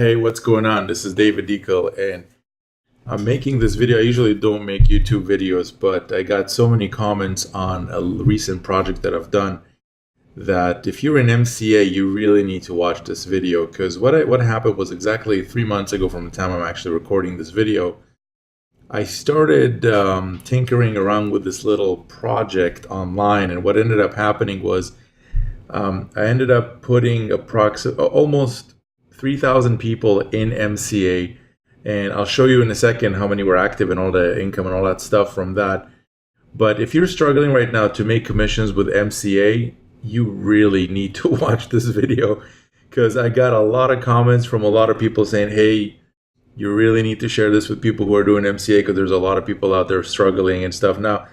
Hey, what's going on? This is David Deacle, and I'm making this video. I usually don't make YouTube videos, but I got so many comments on a recent project that I've done that if you're an MCA, you really need to watch this video, because what happened was exactly 3 months ago from the time I'm actually recording this video. I started tinkering around with this little project online, and what ended up happening was I ended up putting almost 3,000 people in MCA, and I'll show you in a second how many were active and all the income and all that stuff from that. But if you're struggling right now to make commissions with MCA, you really need to watch this video, because I got a lot of comments from a lot of people saying, hey, you really need to share this with people who are doing MCA, because there's a lot of people out there struggling and stuff. Now,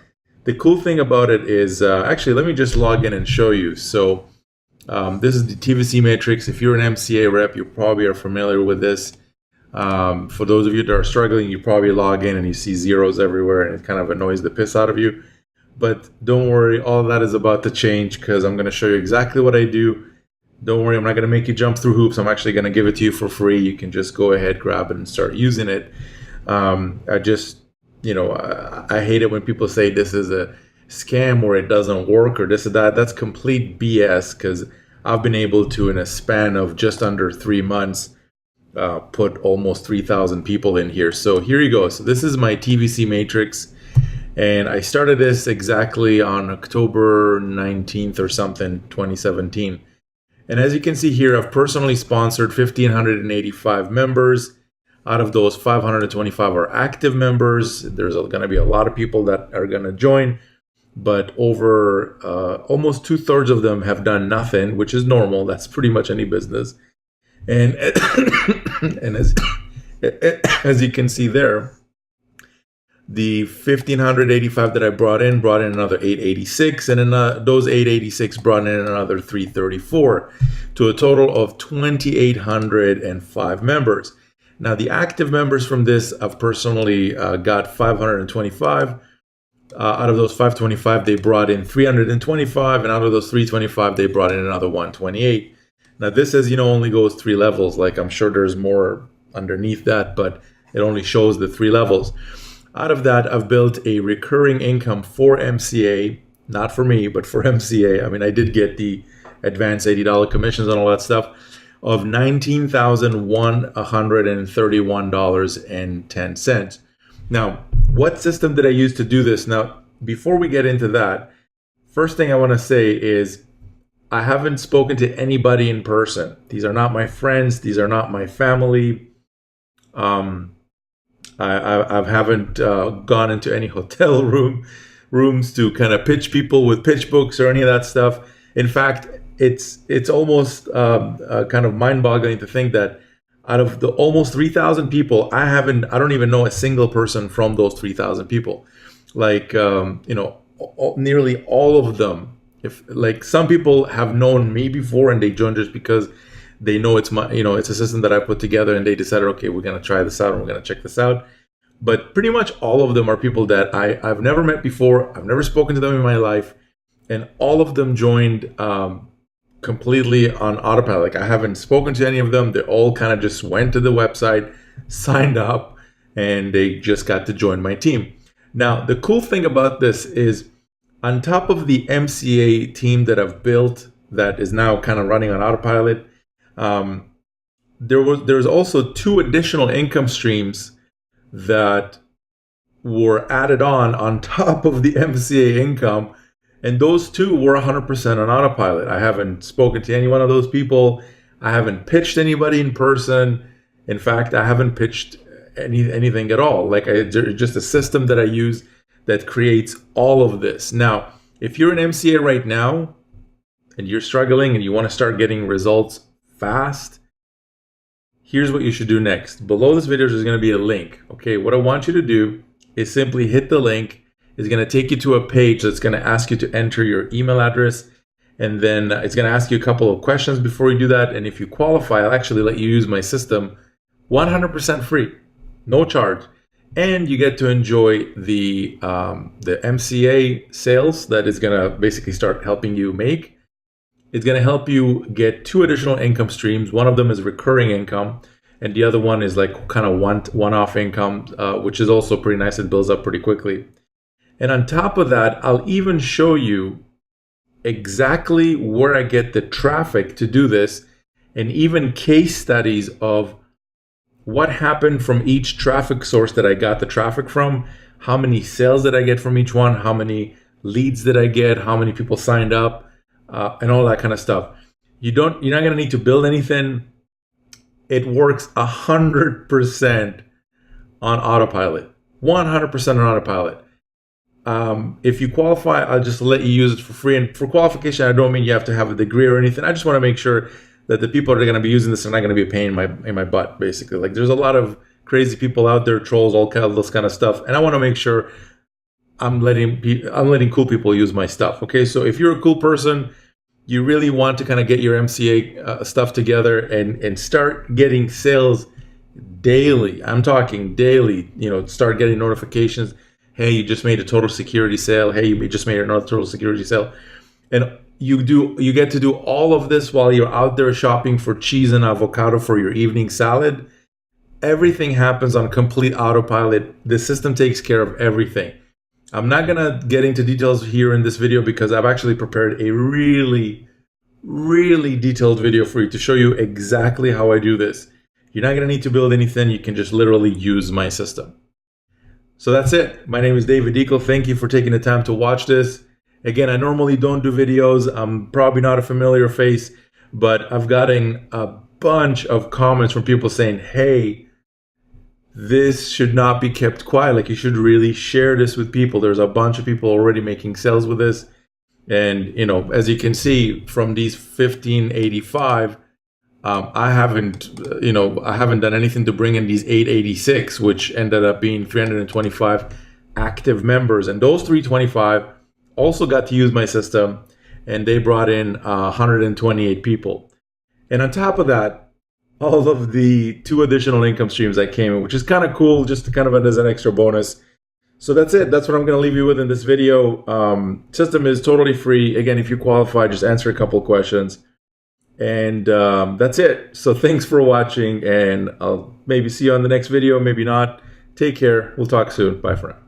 the cool thing about it is, actually, let me just log in and show you. So this is the TVC matrix. If you're an MCA rep, you probably are familiar with this. For those of you that are struggling, you probably log in and you see zeros everywhere, and it kind of annoys the piss out of you. But don't worry, all of that is about to change, because I'm going to show you exactly what I do. Don't worry, I'm not going to make you jump through hoops. I'm actually going to give it to you for free. You can just go ahead, grab it, and start using it. I hate it when people say this is a scam or it doesn't work or this or that. That's complete BS, because I've been able to, in a span of just under 3 months, put almost 3,000 people in here. So here you go. So this is my TVC matrix, and I started this exactly on October 19th or something, 2017. And as you can see here, I've personally sponsored 1,585 members. Out of those, 525 are active members. There's going to be a lot of people that are going to join, but over almost 2/3 of them have done nothing, which is normal. That's pretty much any business. And and as you can see there, the 1,585 that I brought in another 886, and then those 886 brought in another 334, to a total of 2,805 members. Now, the active members from this, I've personally got 525. Out of those 525, they brought in 325, and out of those 325, they brought in another 128. Now, this, as you know, only goes 3 levels. Like, I'm sure there's more underneath that, but it only shows the 3 levels. Out of that, I've built a recurring income for MCA, not for me, but for MCA. I mean, I did get the advanced $80 commissions and all that stuff, of $19,131.10. Now, what system did I use to do this? Now, before we get into that, first thing I want to say is I haven't spoken to anybody in person. These are not my friends. These are not my family. I haven't gone into any hotel rooms to kind of pitch people with pitch books or any of that stuff. In fact, it's almost kind of mind-boggling to think that out of the almost 3,000 people, I don't even know a single person from those 3,000 people. Like, nearly all of them. If, like, some people have known me before and they joined just because they know it's it's a system that I put together, and they decided, okay, we're going to try this out and we're going to check this out. But pretty much all of them are people that I've never met before. I've never spoken to them in my life. And all of them joined completely on autopilot. Like, I haven't spoken to any of them. They all kind of just went to the website, signed up, and they just got to join my team. Now, the cool thing about this is, on top of the MCA team that I've built that is now kind of running on autopilot, there's also 2 additional income streams that were added on top of the MCA income, and those 2 were 100% on autopilot. I haven't spoken to any one of those people. I haven't pitched anybody in person. In fact, I haven't pitched anything at all. Like, just a system that I use that creates all of this. Now, if you're an MCA right now and you're struggling and you want to start getting results fast, here's what you should do next. Below this video, there's going to be a link. Okay, what I want you to do is simply hit the link. It's going to take you to a page that's going to ask you to enter your email address, and then it's going to ask you a couple of questions before you do that. And if you qualify, I'll actually let you use my system 100% free, no charge. And you get to enjoy the MCA sales that is going to basically start helping you make. It's going to help you get 2 additional income streams. One of them is recurring income, and the other one is like kind of one-off income, which is also pretty nice. It builds up pretty quickly. And on top of that, I'll even show you exactly where I get the traffic to do this, and even case studies of what happened from each traffic source that I got the traffic from, how many sales did I get from each one, how many leads did I get, how many people signed up, and all that kind of stuff. You're not going to need to build anything. It works 100% on autopilot. 100% on autopilot. If you qualify, I'll just let you use it for free. And for qualification, I don't mean you have to have a degree or anything. I just want to make sure that the people that are going to be using this are not going to be a pain in my butt, basically. Like, there's a lot of crazy people out there, trolls, all kind of this kind of stuff, and I want to make sure I'm letting cool people use my stuff. Okay, so if you're a cool person, you really want to kind of get your MCA stuff together and start getting sales daily. I'm talking daily. Start getting notifications. Hey, you just made a total security sale. Hey, you just made another total security sale, and you get to do all of this while you're out there shopping for cheese and avocado for your evening salad. Everything happens on complete autopilot. The system takes care of everything. I'm not gonna get into details here in this video because I've actually prepared a really, really detailed video for you to show you exactly how I do this. You're not gonna need to build anything. You can just literally use my system. So that's it. My name is David Deacle. Thank you for taking the time to watch this. Again, I normally don't do videos. I'm probably not a familiar face, but I've gotten a bunch of comments from people saying, hey, this should not be kept quiet. Like, you should really share this with people. There's a bunch of people already making sales with this. And, as you can see from these 1585, I haven't done anything to bring in these 886, which ended up being 325 active members. And those 325 also got to use my system, and they brought in 128 people. And on top of that, all of the 2 additional income streams that came in, which is kind of cool, just to kind of as an extra bonus. So that's it. That's what I'm going to leave you with in this video. System is totally free. Again, if you qualify, just answer a couple questions. And that's it. So thanks for watching, and I'll maybe see you on the next video, maybe not. Take care. We'll talk soon. Bye for now.